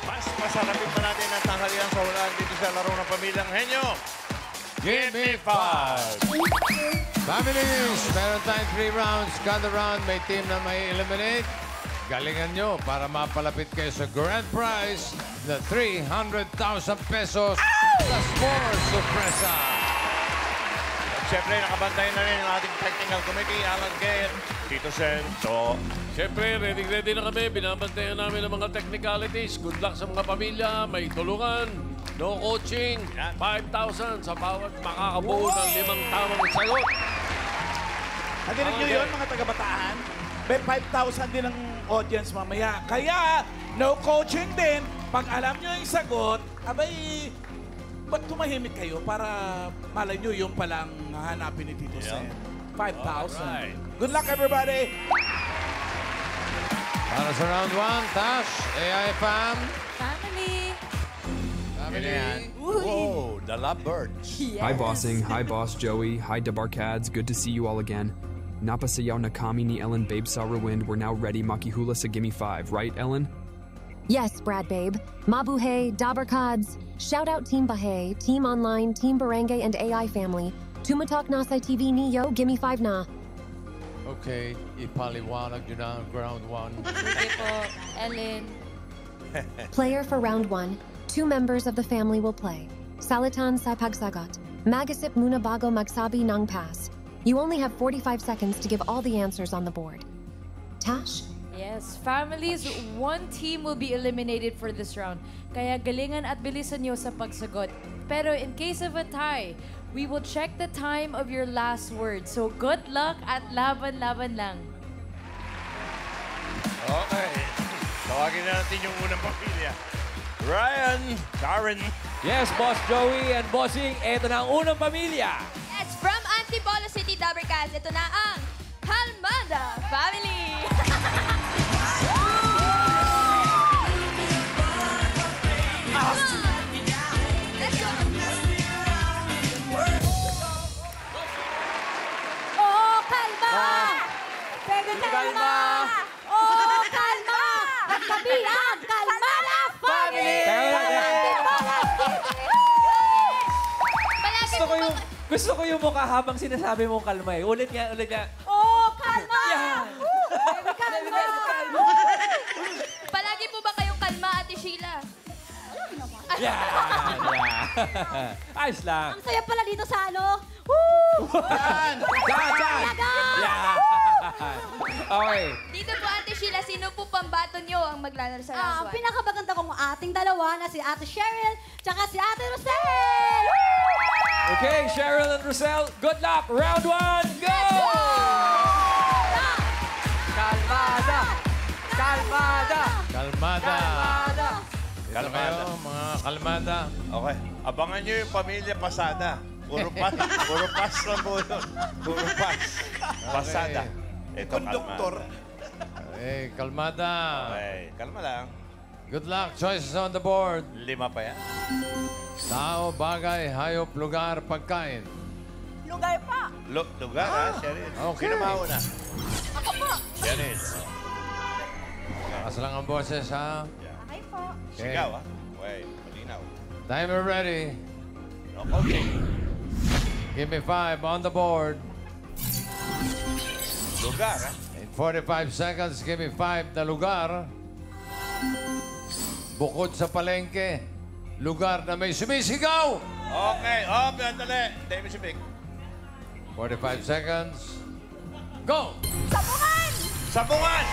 Mas masarapin pa natin ang tanghalian sa hulaan dito sa laro ng Pamilyang Henyo. Give me 5! Families, meron tayong 3 rounds. Kada round, may team na may eliminate. Galingan nyo para mapalapit kayo sa grand prize na 300,000 pesos plus 4 sorpresa. At syempre, nakabantay na rin ang ating technical committee, Alan Gale, Tito Sen, So. Siyempre, ready na kami. Binabantayan namin ang mga technicalities. Good luck sa mga pamilya. May tulungan. No coaching. 5,000 sa bawat makakabuo ng 5 tamang sagot. Nadinig nyo yun, mga taga-Bataan? May 5,000 din ang audience mamaya. Kaya, no coaching din. Pag alam nyo yung sagot, abay, ba't tumahimik kayo para malay nyo yung palang hahanapin ni Tito Sen? 5,000. Alright. Good luck, everybody! Para sa round 1, Tash, AI Fam. Family. Family. Whoa, the lovebirds. Yes. Hi Bossing, hi Boss Joey, hi Dabarkads, good to see you all again. Napasayaw Nakami ni Ellen Babe Ruined, we're now ready Makihula sa Gimme 5, right Ellen? Yes, Brad Babe. Mabuhay, Dabarkads. Shout out Team Bahay, Team Online, Team Barangay, and AI Family. Tumatak Nasay TV Niyo, Gimme 5 na. Okay, ipaliwanag nyo na ang round 1. Sige po, Ellen. Player for round 1. 2 members of the family will play. Salitan sa pagsagot. Magasip muna bago magsabi ng pass. You only have 45 seconds to give all the answers on the board. Tash? Yes, families, 1 team will be eliminated for this round. Kaya galingan at bilisan nyo sa pagsagot. Pero in case of a tie, we will check the time of your last word. So good luck at laban-laban lang. Okay. Tawagin na natin yung unang pamilya. Ryan, Karen. Yes, Boss Joey and Bossing, eto na ang unang pamilya. Yes, from Antipolo City, Dabarkas, ito na ang Calmada Family! Let's go! Oh, kalma! Pwede kalma! Oh, kalma! Magkabihan! Kalma na, family! Palagi Gusto po ko yung, ba, gusto ko yung mukha habang sinasabi mong kalma eh. Ulit nga, ulit nga. Oh, kalma! Yan! Kalma! palagi po ba kayong kalma, Ate Sheila? Yan! Ayos lang. Ang saya pala dito sa ano. Woo! Yan! Yan! Okay. Dito po, Ate Sheila, sino po pambato nyo ang maglalaro sa Ang round 1? pinakamaganda kong ating dalawa na si Ate Cheryl tsaka si Ate Rosel! Okay, Cheryl and Rosel, good luck. Round 1, go! Kalmada! Kalmada! Kalmada. Kalmada! Ito kayo, mga kalmada. Okay. Abangan nyo yung pamilya Pasada. Puro pas lang po yun. Puro pas. Pasada. Ito, Konduktor. Okay, kalmada. Okay, kalma lang. Good luck. Choices on the board. 5 pa yan. Tao, bagay, hayop, lugar, pagkain. Lugar pa! Lugar, ha, Cheryl? Okay. Sino mauna? Ako po! Cheryl. Kakas lang ang boses, ha? Okay po. Okay. Sigaw, ha? Okay, malinaw. Timer ready. Okay. Give me 5 on the board. Lugar, ha? In 45 seconds, give me 5 na lugar. Bukod sa palengke, lugar na may sumisigaw. Okay, dali. Hindi mo sibig. 45 seconds. Go! Sabungan! Sabungan!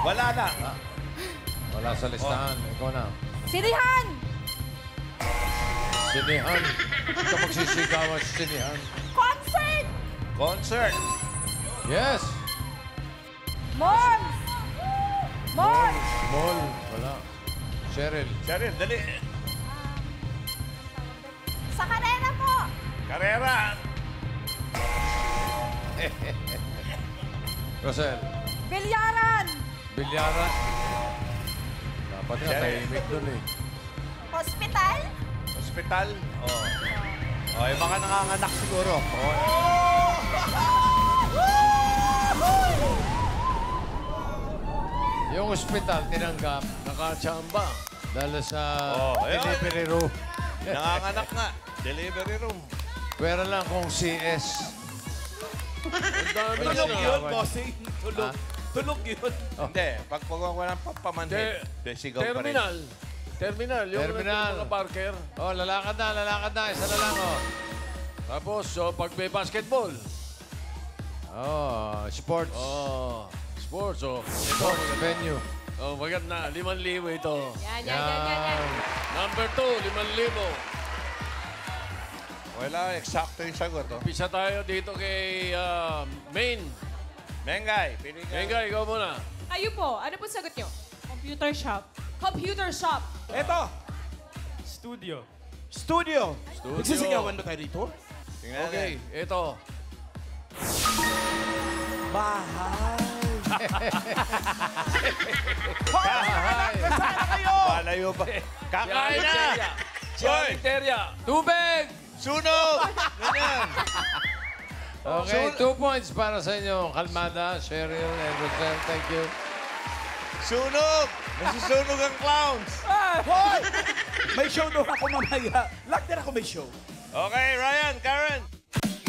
Wala na. Wala sa listahan. Ikaw na. Sirihan! Sinihan. Ito magsisigaw ang sinihan. Concert! Concert. Yes! Mall! Mall! Mall. Wala. Cheryl. Cheryl, dali. Sa karera po! Karera. Rosel. Bilyaran! Bilyaran. Dapat nga, Cheryl. tahimik dun eh. Hospital? Hospital. Oh. Oh, yung mga nanganganak siguro. Oh. Yung ospital, tinanggap, nakatsamba. Dahil sa ayun. delivery room. Nanganganak nga. Delivery room. Pwera lang kung CS. Ang dami Tulog na. yun, bossing. Tulog. Tulog yun. Hindi. Pag walang papamanhid, sigaw pa rin. Terminal. Yung Terminal. mga parker. Oh, lalakad na. Isa na lang, oh. Tapos, pag may basketball. Oh, sports. Sports. Sports venue. Maganda. 5,000 ito. Yan. Number 2, 5,000. Wala, eksakto yung sagot. Oh. Pisa tayo dito kay Main. Mengay, pili ka. Mengay, ikaw muna. Kayo po, ano po sagot nyo? Computer shop. Computer shop. Eto. Studio. Studio. Nagsisigawan ba tayo dito? Tingnan Okay, natin. ito. Bahay. Hoy! Nasaan na kayo? Malayo pa. Kakain na! Hoy! Terya. Tubig! Sunog! Ganyan. Okay, 2 points para sa inyo. Kalmada, Cheryl, and Rosel. Thank you. Sunog! Nasusunog ang clowns. Hoy! May show daw ako mamaya. Lock din ako may show. Okay, Ryan, Karen.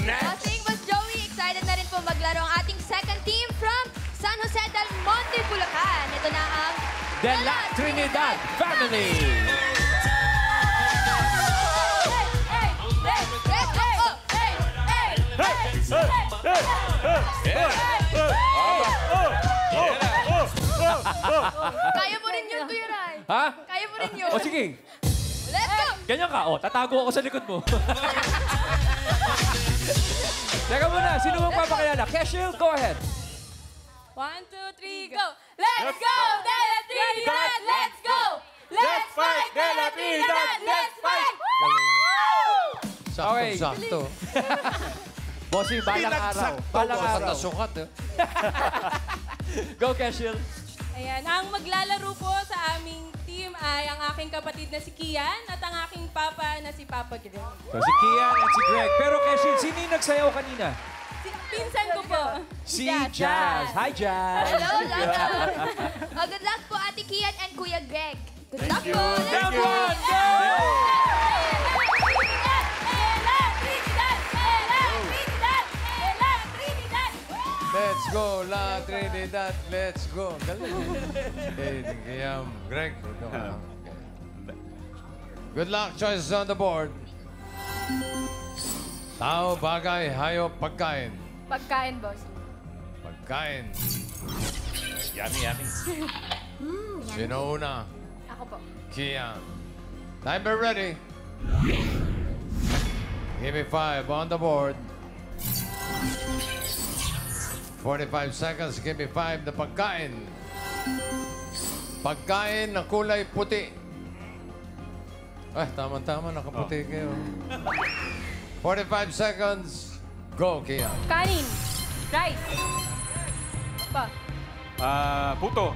Bossing, Boss Joey, excited na rin po maglaro ang ating second team from San Jose del Monte, Bulacan. Ito na ang The La Trinidad Family. Kaya mo rin yun, Kuya Ray. Ha? Kaya mo rin yun. O sige, Let's go! ganyan ka. O, tatago ako sa likod mo. Teka muna, sino mong papakilala? Cashel, go ahead. 1, 2, 3, go! Let's go! De La Trinidad! Let's go! Let's fight! De La Trinidad! Let's fight! Sakto-sakto. Bossy, balang araw. Balang Sukat araw. na sukat, eh. Go, Cashel. Ayan, ang maglalaro po sa aming team ay ang aking kapatid na si Kian at ang aking papa na si Papa Greg. So, si Kian at si Greg. Pero, Cashel, sino yung nagsayaw kanina? Pinsan ko po. Si Jazz. Hi, Jazz. Hello, Lala. Good luck po, Ate Kian and Kuya Greg. Good luck po. Let's Round go! one, go! Let's go, La Trinidad. Let's go. Galing. Kaya, Greg, dito ka lang. Okay. Good luck. Choices on the board. Tao, bagay, hayop, pagkain. Pagkain, boss. Pagkain. Yummy. Sino una? Ako po. Kia. Timer ready. Give me 5 on the board. 45 seconds. Give me 5 na pagkain. Pagkain na kulay puti. Ay, tama-tama. Nakaputi kayo. 45 seconds. Go, Kia. Kanin. Rice. Pa. Puto.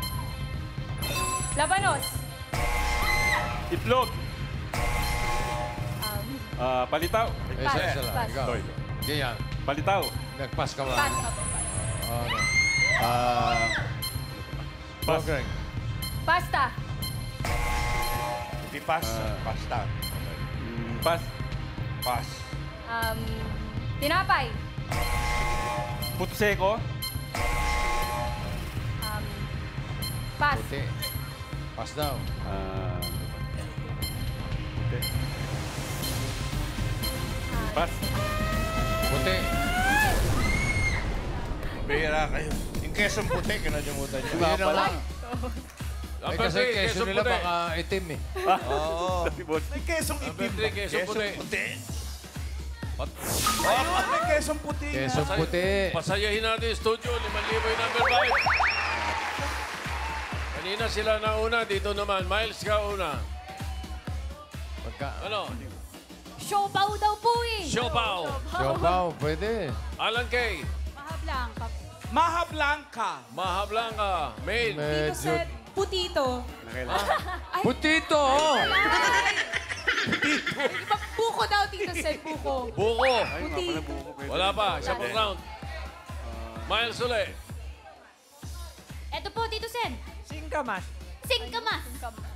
Labanos. Itlog. Palitaw. Isa lang. Pass. Go. Kia. Palitaw. Nagpas ka ba? Pass. Pass. Ano? Go, Greg. Pasta. Hindi pasta. Pasta. Pas. Pass. Tinapay. Puto seko. Pass. Puti. Pass daw. Puti. Pas. Puti. Bihira kayo. Yung kesong puti, kinalimutan nyo. Yun na lang. Eh, Number kasi 3, keso queso nila puti. baka itim eh. Oo. May kesong Number itim. 3, queso Kesong puti. puti. Ayun, may kesong puti. Kesong puti. Pasayahin natin yung studio. 5,000 yung number 5. Kanina sila na una. Dito naman. Miles ka una. Pagka... Ano? Siopaw daw po eh. Siopaw. Siopaw, pwede. Alan Kay. Mahablangka. Maha Blanca. Maha Blanca. Main. Medyo... Putito. Putito! Buko daw, Tito Seth. Buko. Buko. Putito. Wala pa. Isa pang round. Miles ulit. Eto po, Tito Sen. Singkamas. Singkamas.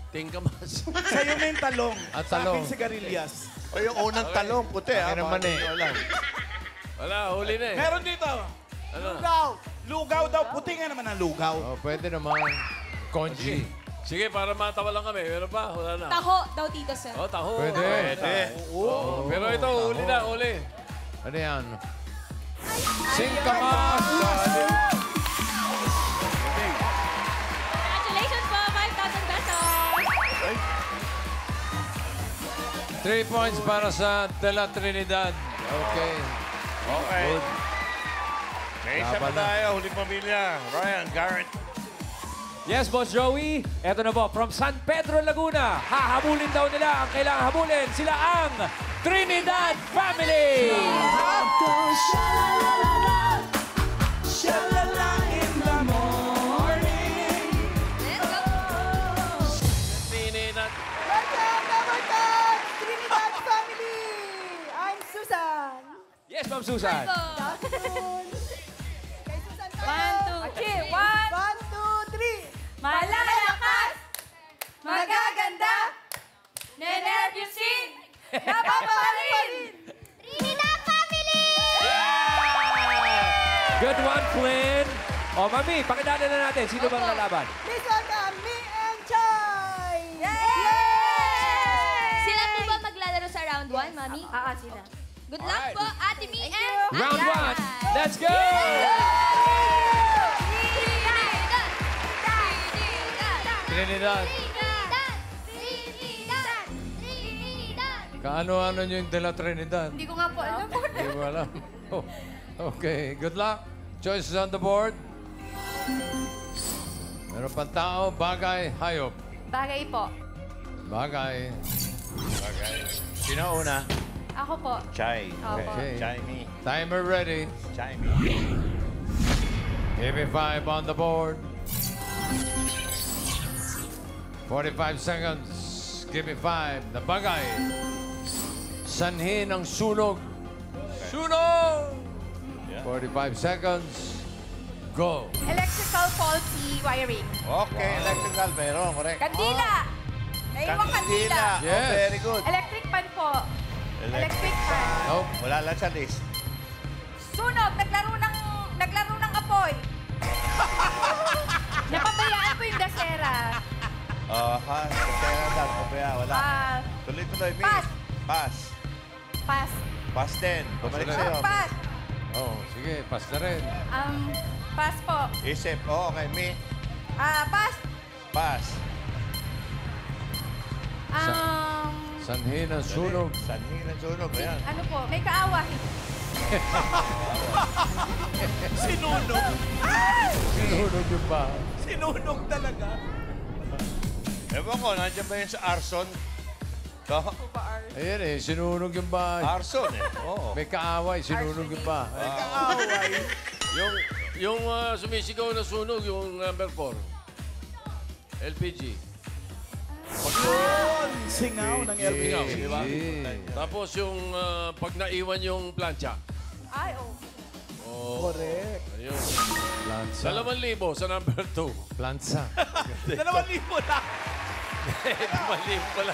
Tingkamas. Sa'yo na yung talong. At Sa talong. akin sigarilyas. O yung unang talong, puti. Akin naman Baka eh. hindi alam. Wala, huli na eh. Meron dito. Ano? Lugaw daw. Puti nga naman ang lugaw. Oh, pwede naman. Konji. Sige, para matawa lang kami. Meron pa? Wala na. Taho daw, Tito Sen. Oh, taho. Pwede. Oh, pero ito, huli na, huli. Ano yan? Singkamas. Congratulations po, 5,000 pesos. 3 points para sa De La Trinidad. Okay. Okay. Good. May isa pa Laban na. tayo, huling pamilya. Ryan, Garrett. Yes, Boss Joey. Eto na po, from San Pedro, Laguna. Hahabulin daw nila ang kailangan habulin. Sila ang Trinidad Family! Trinidad. Trinidad family! I'm Susan. Yes, Ma'am Susan. Kay Susan tayo. 1, 2, Okay, 3. 1, 2, 3. Malalakas! Magaganda! Nenervyusin! Napaparin! Trinidad family! Good one, Flynn. O, Mami, pakilala na natin. Sino bang lalaban? Please welcome me and Chai! Sila po ba maglalaro sa round 1, Mami? Sila. Good luck po, Ate Mi and Round Alan. 1. Let's go! Trinidad. Trinidad! Kaano-ano nyo yung De La Trinidad? Hindi ko nga po alam. Hindi mo alam. Oh, okay, good luck. Choices on the board. Meron pang tao, bagay, hayop. Bagay po. Bagay. Okay. Sino una? Ako po. Chai. Opo. Okay. Chai me. Timer ready. Chai me. Give me 5 on the board. 45 seconds. Give me 5. The bagay. Sanhi ng sunog. Sunog! 45 seconds. Go. Electrical faulty wiring. Okay, electrical. Meron, correct. Kandila! Naiwang kandila. Oh, Yes. very good. Electric pan po. Electric pan. Nope. Wala lang sa list. Sunog! Naglaro ng apoy. Napabayaan po yung dasera. Ha? Kaya dad, papaya, wala. Tuloy-tuloy, miss. Pass. Pass. Pass. Pass din. Bumalik Pass sa'yo. Pass. Oh, sige, pass na rin. Pass po. Isip. Oh, okay, me. Pass. Pass. Sanhi ng sunog. Sanhi ng sunog. Ayan. Ano po? May kaaway. Sinunog. Sinunog yung ba? Sinunog talaga. Ewan ko, nandiyan ba yun sa arson? Ito? Ayan eh, sinunog yung bahay. Arson eh. Oo. May kaaway, sinunog yung bahay. Kaaway. Yung sumisigaw na sunog, yung number 4. LPG. Yun. Singaw ng LPG. Singaw, di ba? Eh. Tapos yung pag naiwan yung plancha. Ay, oh. Oh, Correct. ayun. Plansa. 2,000 sa number 2. Plansa. 2,000 na. 5,000 pala.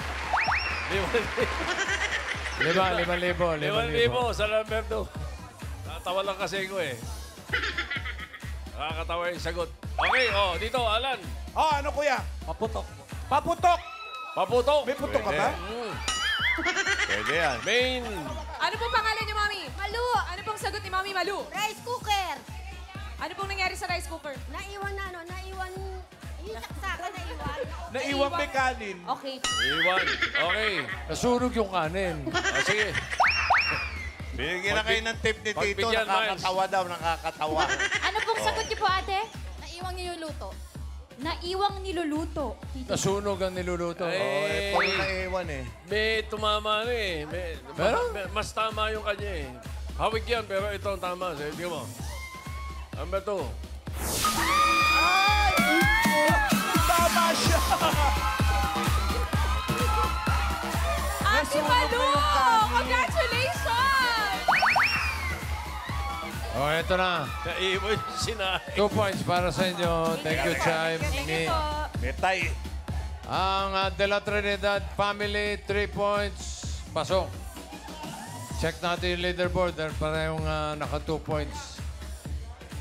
5,000 sa number 2. Natawa lang kasi ko eh. Nakakatawa yung sagot. Okay, dito, Alan. Ano kuya? Paputok. Paputok. Paputok. May putok ka ba? Pwede yan. Main. Ano pong pangalan niyo, Mami? Malu. Ano pong sagot ni Mami Malu? Rice cooker. Ano pong nangyari sa rice cooker? Naiwan yung saksakan naiwan. Naiwan may kanin. Okay. Iwan. Okay. Nasunog yung kanin. Sige. Binigyan na kayo ng tip ni Tito. Pagbigyan, Nakakatawa daw, nakakatawa. Ano pong sagot niyo po, ate? Naiwang niluluto. Naiwang niluluto. Nasunog ang niluluto. Eh, Puro naiwan eh. may tumama na eh. Meron? Mas tama yung kanya eh. Hawig yan, pero ito ang tama. Sige mo. Number 2. Tama siya. Ate Malu! Congratulations! Oh, eto na. Naiwan yung sinahin. 2 points para sa inyo. Thank you, Chai. Thank you po. May tay. Ang De La Trinidad family, 3 points. Pasok. Check natin yung leaderboard. Parehong naka 2 points.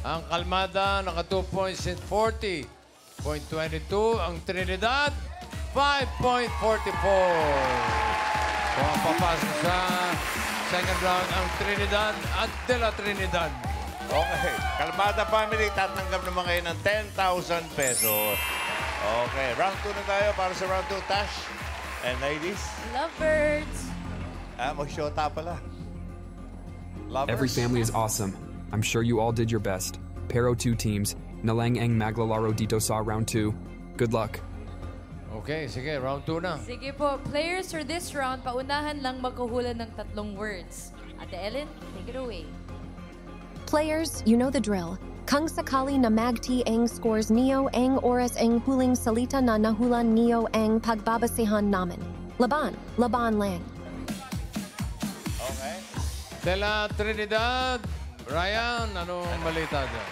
Ang Kalmada, naka 2 points in 40.22. Ang Trinidad, 5.44. Kung papasok sa second round ang Trinidad at De La Trinidad. Okay. Kalmada family, tatanggap naman kayo ng 10,000 pesos. Okay. Round 2 na tayo para sa round 2. Tash and ladies. Lovebirds. Mag-shota pala. Lovers. Every family is awesome. I'm sure you all did your best. Pero 2 teams, Nalang Ang Maglalaro dito sa round 2. Good luck. Okay, sige. Round 2 na. Sige po, players for this round, paunahan lang magkuhula ng 3 words. Ate Ellen, take it away. Players, you know the drill. Kung sakali na magti ang scores niyo ang oras ang huling salita na nahulan niyo ang pagbabasehan namin. Laban lang. Okay. De La Trinidad, Ryan, anong balita dyan?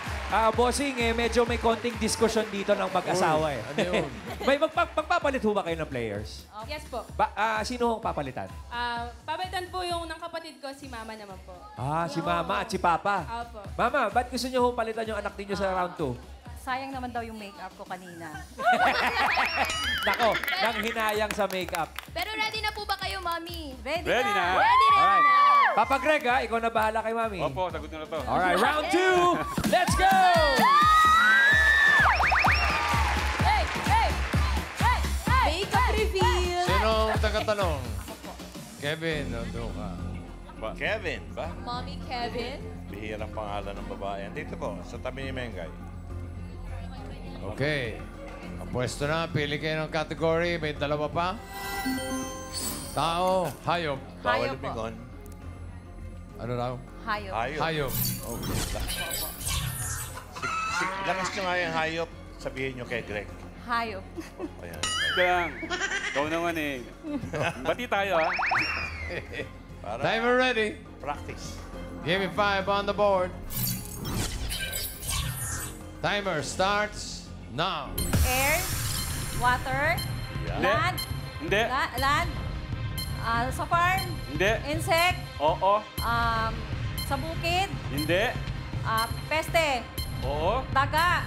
Bossing, medyo may konting diskusyon dito ng mag-asawa. Ano yun? May magpapalit ho ba kayo ng players? Yes po. Sino ang papalitan? Papalitan po yung ng kapatid ko, si Mama naman po. Si Mama at si Papa. Opo. Mama, ba't gusto niyo ho palitan yung anak ninyo sa round 2? Sayang naman daw yung makeup ko kanina. Nako, nang hinayang sa makeup. Pero ready na po ba kayo, Mami? Ready na. Ready Alright. na. Papa Greg, ikaw na bahala kay Mami. Opo, sagot na to. Alright, round 2. Let's go! Hey! Makeup reveal. Sinong tagatanong? Kevin, nandun ka. Kevin ba? Mommy Kevin. Bihirang pangalan ng babae. Dito po, sa tabi ni Mengay. Okay. Ang pwesto na, pili kayo ng category. May dalawa pa. Tao, hayop. Bawal Hayop po. lumingon. Ano raw? Hayop. Hayop. Hayop. Okay. Lakas nyo nga yung hayop. Sabihin nyo kay Greg. Hayop. Ayan. Lang. Ikaw naman eh. Bati tayo, ha? Para Timer ready. practice. Give me 5 on the board. Timer starts now. Air. Water. Yeah. Land. Hindi. Land. Sa farm. Hindi. Insect. Oo. Sa bukid. Hindi. Peste. Oo. Daga.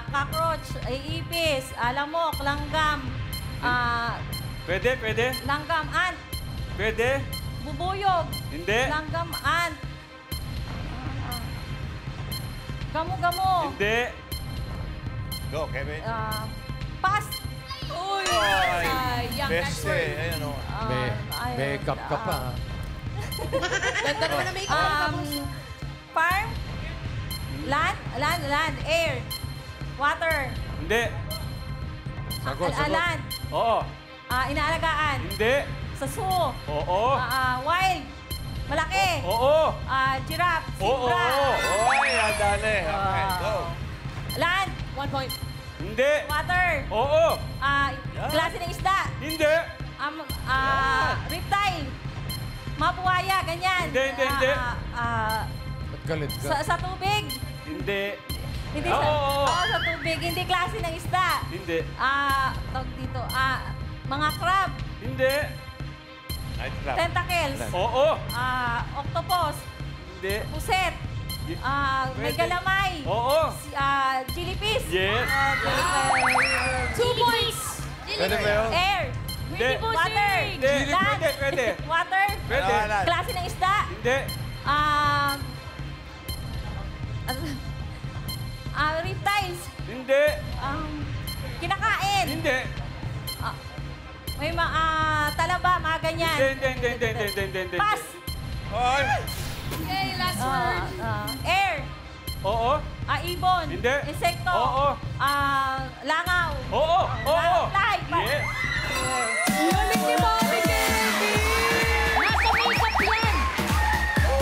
Cockroach. Ipis. Lamok. Langgam. Pwede. Langgam. Ant. Pwede. Bubuyog. Hindi. Langgam. Ant. Gamo-gamo. Hindi. Go, Kevin. Pas. Uy! Sayang. Next Beste. word. Ayan o. Makeup ka pa. Ganda mo na makeup. Farm. Land. Air. Water. Hindi. Sagot. Land. Oo. Inaalagaan. Hindi. Sa zoo. Oo. Wild. Malaki. Oo. Giraffe. Oo. Zebra. Oy, ang dali. Okay, go. Land. 1 point. Hindi. Water. Oo. Klase ng isda. Hindi. Reptile. Mabuhaya, ganyan. Hindi. Ba't galit ka? Sa tubig. Hindi. Hindi Oo. sa tubig. Hindi klase ng isda. Hindi. Tawag dito. Mga crab. Hindi. Night club. Tentacles. Oo. Octopus. Hindi. Puset. May Pwede. galamay. Oo. Jellyfish. Yes. 2 points. Pwede ba yun? Air. Hindi. Water. Hindi. Land. Pwede. Water. Pwede. Klase ng isda. Hindi. Reptiles. Hindi. Kinakain. Hindi. May talaba, mga ganyan. Hindi. Pass. Oy. Okay, last word. Air. Oo. Ibon. Hindi. Insekto. Oo. Langaw. Oo. Fly. Yeah. Galing ni Mommy Kevin! Nasa makeup yan!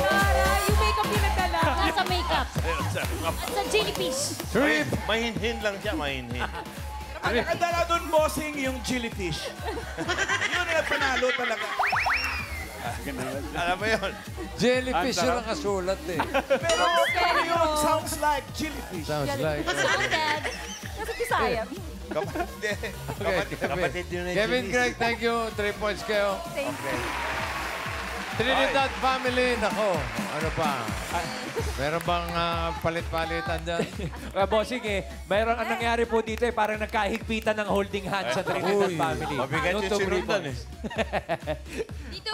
Tara, yung makeup yung nagdala. Nasa makeup. At sa jellyfish. Trip! Mahinhin lang siya, mahinhin. Ang nakadala doon, bossing, yung jellyfish. Yun ang panalo talaga. Alam mo yun? Jellyfish yung nakasulat eh. Pero yun, sounds like jellyfish. Sounds like... Sounded. Nasa Bisaya. Kapatid yun ni Kevin Janice. Craig, thank you. 3 points kayo. Okay. Trinidad family, nako. Ano pa? Meron bang palit-palitan dyan? Bossing mayroon ang nangyari po dito parang nagkahigpitan ng holding hands sa Trinidad Uy, family. mabigat yung Nung sinundan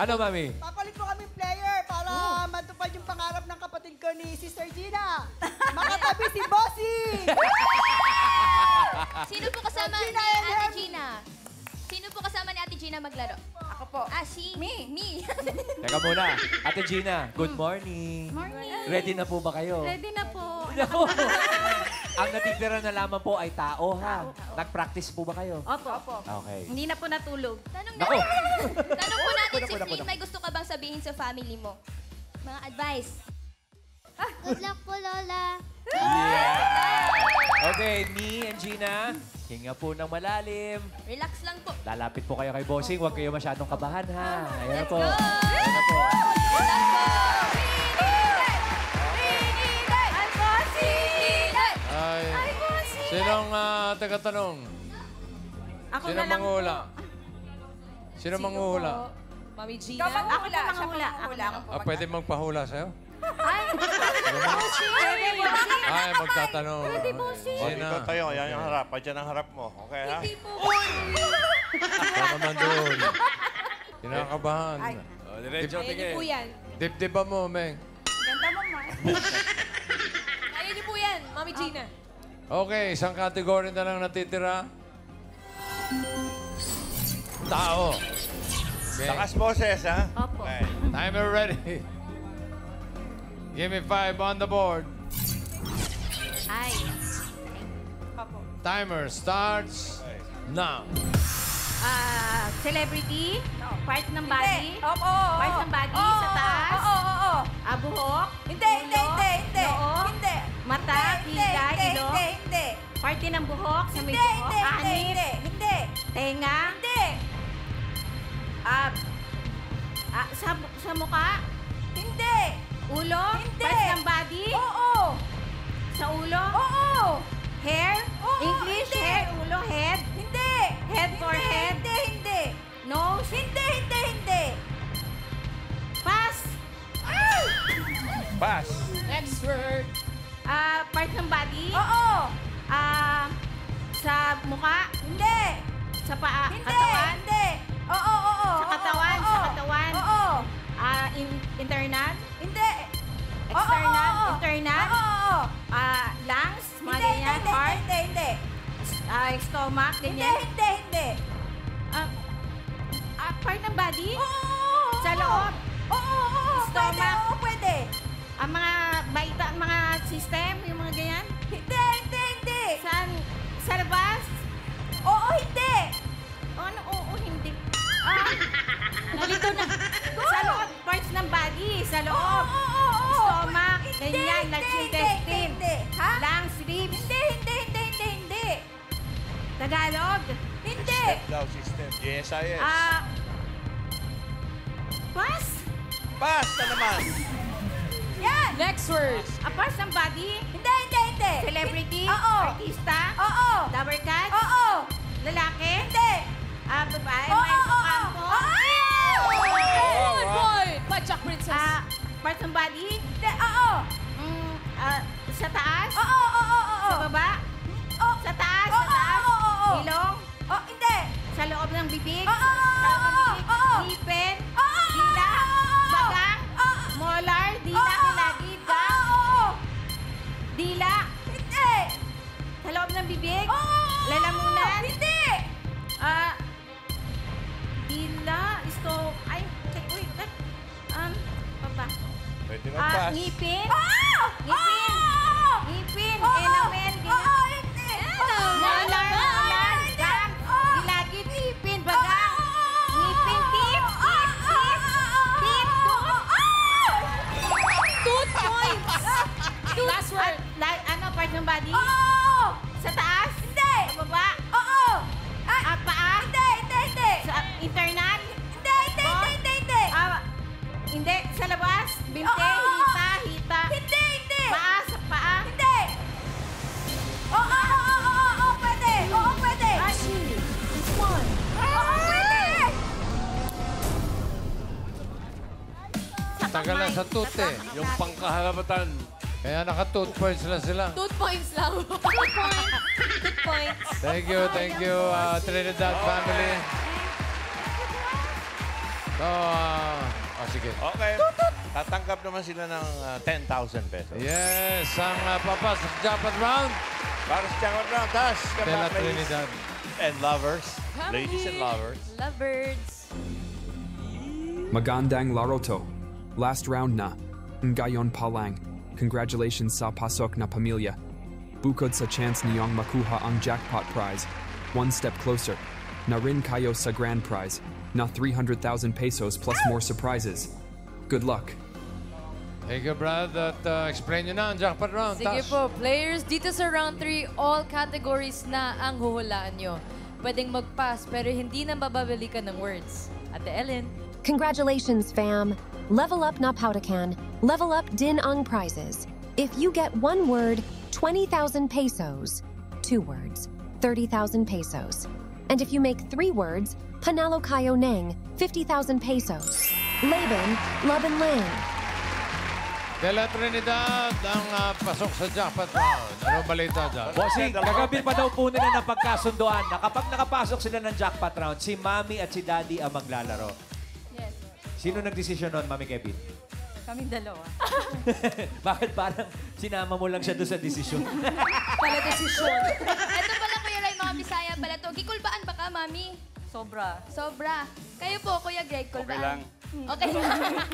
Ano, mami? Papalit po kami player para matupad yung pangarap ng kapatid ko ni Sister Gina. Makatabi si Bossy! Sino po kasama ni Ate Gina? Sino po kasama ni Ate Gina maglaro? Ako po. Si Me. Teka muna. Ate Gina, good morning. Morning. Ready na po ba kayo? Ready na po. No. Ang natitira na lamang po ay tao, ha? Nag-practice po ba kayo? Opo. Okay. Hindi na po natulog. Tanong Nako. po natin si Flynn, may gusto ka bang sabihin sa family mo? Mga advice. Good luck po, Lola. Okay, Me and Gina, hinga po ng malalim. Relax lang po. Lalapit po kayo kay Bossing. Huwag kayo masyadong kabahan, ha? Ayan na Let's po. go! Ayan na po. Ay, sinong taga-tanong? Ako Sino na lang manguhula? Sino manguhula? Mami Gina. Ako manghula. Pwede magpahula sa'yo? Ay, Ay, magtatanong. O, dito tayo. Yan yung harap. Diyan ang harap mo. Okay, ha? Ito naman doon. Kinakabahan. Diretso, tingin. yan. Dibdiba mo, Meng. ganda mo, Ma. Kaya niyo po yan, Mami Gina. Okay, isang category na lang natitira. Tao. Okay. Lakas boses, ha? Opo. Okay. Timer ready. Give me 5 on the board. Ay. Timer starts now. Celebrity? Part ng body? Opo. Part ng body sa taas? Oo. Buhok? Hindi. Noo? Hindi. Mata? Kilay? Ilong? Hindi. Parte ng buhok? Sa may buhok? Anit? Hindi. Tenga? Hindi. Sa mukha? Hindi. Ulo? Hindi. Part ng body? Oo. Sa ulo? Oo. Hair? Oo, English? hindi. Hair? Ulo? Head? Hindi. Head, forehead? Hindi. Nose? Hindi. Pass? Pass. Next word. Part ng body? Oo. Sa mukha? Hindi. Sa paa? Hindi. Katawan? Hindi. Oo. Sa katawan? Oo. Sa katawan? Oo. Internal? Hindi. External? Oo. Internal? Oo. Lungs? Mga ganyan? Heart? Hindi. Stomach? Ganyan? Hindi. Part ng body? Oo. Sa loob? Oo. Stomach? Pwede. Ang mga baita, mga system? Yung mga ganyan? Hindi. Sa labas? Oo, hindi. Ano? Oo, hindi. Nalito na. Sa loob, parts ng body. Sa loob. Stomach, ganyan, intestine. Hindi. Ha? Lungs, ribs. Hindi. Tagalog. Hindi. Step daw, system. GSIS. Pass. Pass na naman. Yan. Next word. Parts ng body. Hindi. Celebrity. Oo. Artista. Oo. Lover cat. Oo. Lalaki. Hindi. Babae. Oo. Maestro Campo. Good boy. Pachak Princess. Parts ng body. Hindi. Oo. Sa taas. Oo. Sa baba. Sa taas. Sa taas. Ilong. Oh, hindi. Sa loob ng bibig. Oo. Ngipin. Dila. Bagang. Molar. Dila. Kilagid. Gang. Dila. Hindi. Sa loob ng bibig. Oo. Lalamunan. Hindi. Dila. Ay. Uy. Baba. Pwede mag-pass. Ngipin. Oo. Ngipin. Oo. Enamen. Oo, hindi. Molar. Gang. Gilagid. Ngipin. Bagang. Ngipin. Tip. Tip. Tooth points. Last word. Part ng body? Oo. Sa taas? Hindi. Sa baba? Oo. Paa? Hindi. Sa internal? Hindi. Hindi. Sa labas? Binte? Oo. Hita? Hindi. Paa? Sa paa? Hindi. Oo, pwede. Matagal na sa tooth eh. Yung pangkahalabatan. Kaya naka-toothpoints lang sila. 2 points lang. 2 points. 2 points. Thank you, Trinidad family. So, sige. Okay. Tatanggap naman sila ng 10,000 pesos. Yes, ang papasok jackpot round. Para sa jackpot round, Tash. Tela Trinidad. And lovers. Ladies and lovers. Lovebirds. Magandang Laroto. Last round na. Ngayon pa lang. Congratulations sa pasok na pamilya. Bukod sa chance niyong makuha ang jackpot prize. One step closer. Na rin kayo sa grand prize. Na 300,000 pesos plus more surprises. Good luck. Thank you, Brad. Explain nyo na ang jackpot round. Sige Tash. po, players, dito sa round 3, all categories na ang huhulaan nyo. Pwedeng mag-pass, pero hindi na mababalikan ng words. Ate Ellen. Congratulations, fam. Level up na Powdacan. Level up din ang prizes. If you get one word, 20,000 pesos. 2 words, 30,000 pesos. And if you make 3 words, panalo kayo ng 50,000 pesos. Laban, Laban Lang. Tela Trinidad ang pasok sa jackpot round. Ano balita dyan? Bossing, kagabi pa daw po nila ng pagkasunduan na kapag nakapasok sila ng jackpot round, si Mami at si Daddy ang maglalaro. Yes. Sino nagdesisyon nun, Mami Kevin? Kaming dalawa. Bakit parang sinama mo lang siya doon sa desisyon? Pala desisyon. Ito pala, Kuya Ray, mga Bisaya pala to. Gikulbaan ba ka, Mami? Sobra. Sobra. Kayo po, Kuya Greg, kulbaan. Okay lang. Okay lang.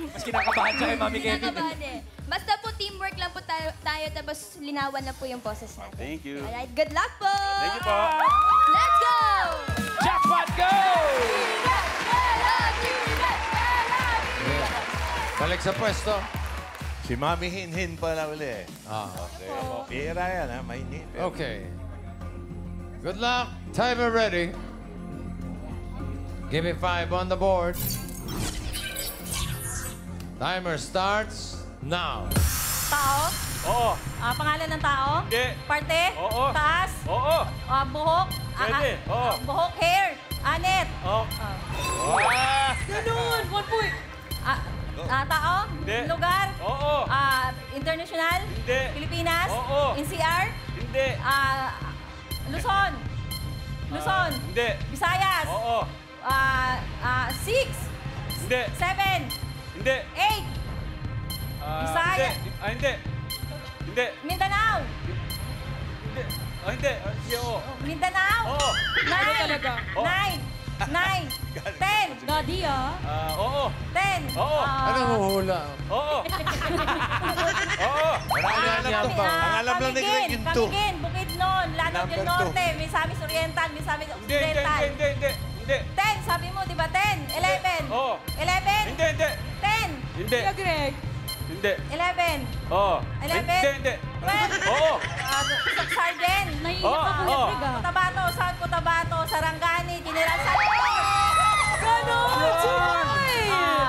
Mas kinakabahan siya kay Mami Kevin. Kinakabahan eh. Basta po teamwork lang po tayo tapos linawan na po yung boses natin. Thank you. Alright, good luck po! Thank you po. Let's go! Jackpot go! Balik sa pwesto. Si Mami Hinhin pala uli. Okay. Pira yan, ha? Mainit. Okay. Good luck. Timer ready. Give me 5 on the board. Timer starts now. Tao? Oo. Pangalan ng tao? Hindi. Parte? Oo. Taas? Oo. Buhok? Pwede. Oo. Buhok, hair? Anet? Oo. Ganun! 1 point! Tao? Hindi. Lugar? Oo. International? Hindi. Pilipinas? Oo. NCR? Hindi. Luzon? Luzon? Hindi. Visayas? Oo. 6? Hindi. 7? Hindi. 8? Bisaya. Hindi. Hindi. Mindanao? Hindi. Hindi. Oo. Mindanao? Oo. 9? talaga? 9? 10? Daddy, Oo. 10? Oo. Anong huhula? Oo. Oo. Ang alam lang ni Greg yung 2. Camiguin, Bukidnon, Lanao del Number Norte, Misamis Oriental, Misamis Hindi. Occidental. Hindi. 10, sabi mo, di ba 10? 11? Oo. 11? Hindi. 10? Hindi. Kuya Greg. Hindi. 11? Oo. 11? Hindi. 12? Oo. Sargent? Naiiyak ka, Kuya Oo. Greg, Cotabato, South Cotabato, Sarangani, General Santos. Ganon!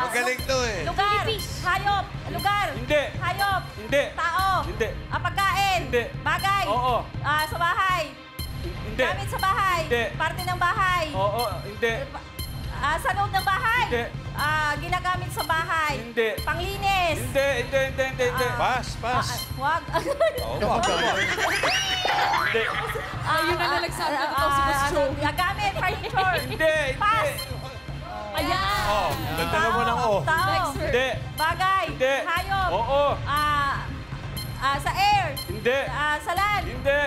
Magaling to eh. Lugar? Hayop? Lugar? Hindi. Hayop? Hindi. Tao? Hindi. Pagkain? Hindi. Bagay? Oo. Sa bahay? Hindi. Gamit sa bahay? Hindi. Parte ng bahay? Oo. Hindi. Sa loob ng bahay? Hindi. Ginagamit sa bahay? Hindi. Panglinis? Hindi. Pass. Wag. Hindi. Ayun na lang nagsabi na ito si Boss Joe. Gamit, furniture? Hindi. Pass. Ayan! Oh, dagdagan mo ng O. Tao? Hindi. Bagay? Hindi. Hayop? Oo. Sa air? Hindi. Sa land? Hindi.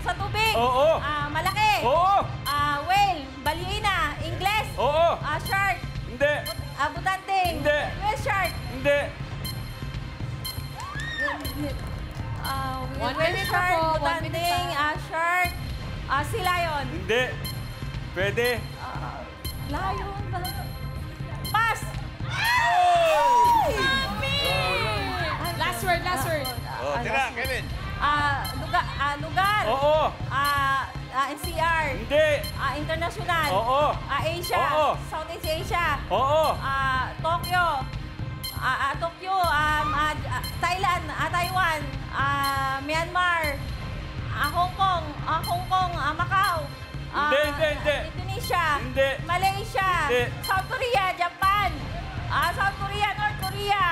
Sa tubig? Oo. Malaki? Oo. Whale? Baliina? Ingles? Oo. Shark? Hindi. Butanting? Hindi. Whale shark? Hindi. One Whale minute shark? na po, 1 Butanting? minute Shark? Sea lion? Hindi. Pwede. Lion? Pass! Last word. Oh, tira, Kevin. Lugar? Oo. NCR? Hindi. International? Oo. Asia? Oo. Southeast Asia? Oo. Tokyo? Thailand? Taiwan? Myanmar? Hong Kong? Macau? Hindi. Indonesia? Indonesia. Hindi. Malaysia. Hindi. South Korea, Japan. South Korea, North Korea.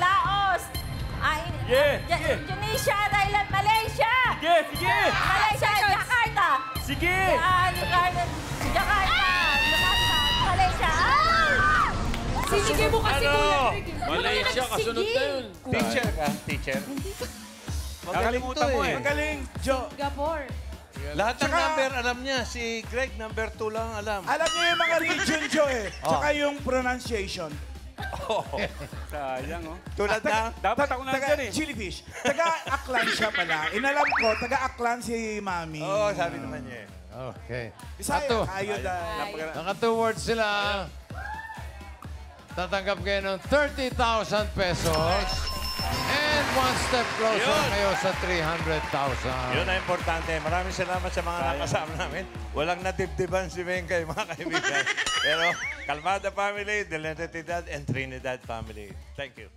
Laos. Indonesia, Thailand, Malaysia. Sige. Malaysia, Jakarta. Sige. Jakarta, Malaysia. Sige mo kasi, Kuya Greg. Malaysia, kasunod na yun. Teacher ka? Teacher? Nakalimutan mo eh. Magaling, Joe. Singapore. Lahat ng number alam niya. Si Greg, number 2 lang alam. Alam niyo yung mga region, Joe eh. Tsaka yung pronunciation. Sayang, oh. Tulad na? Dapat ako nandyan eh. Chilifish. Taga-Aklan siya pala. Inalam ko, taga-Aklan si Mami. Oo, sabi naman niya eh. Okay. Bisaya, ayun na. Naka 2 words sila. Tatanggap kayo ng 30,000 pesos. And one step closer kayo sa 300,000. Yun ang importante. Maraming salamat sa mga nakasama namin. Walang nadibdiban si Mengay, mga kaibigan. Pero Calmada family, De La Natividad, and Trinidad family. Thank you.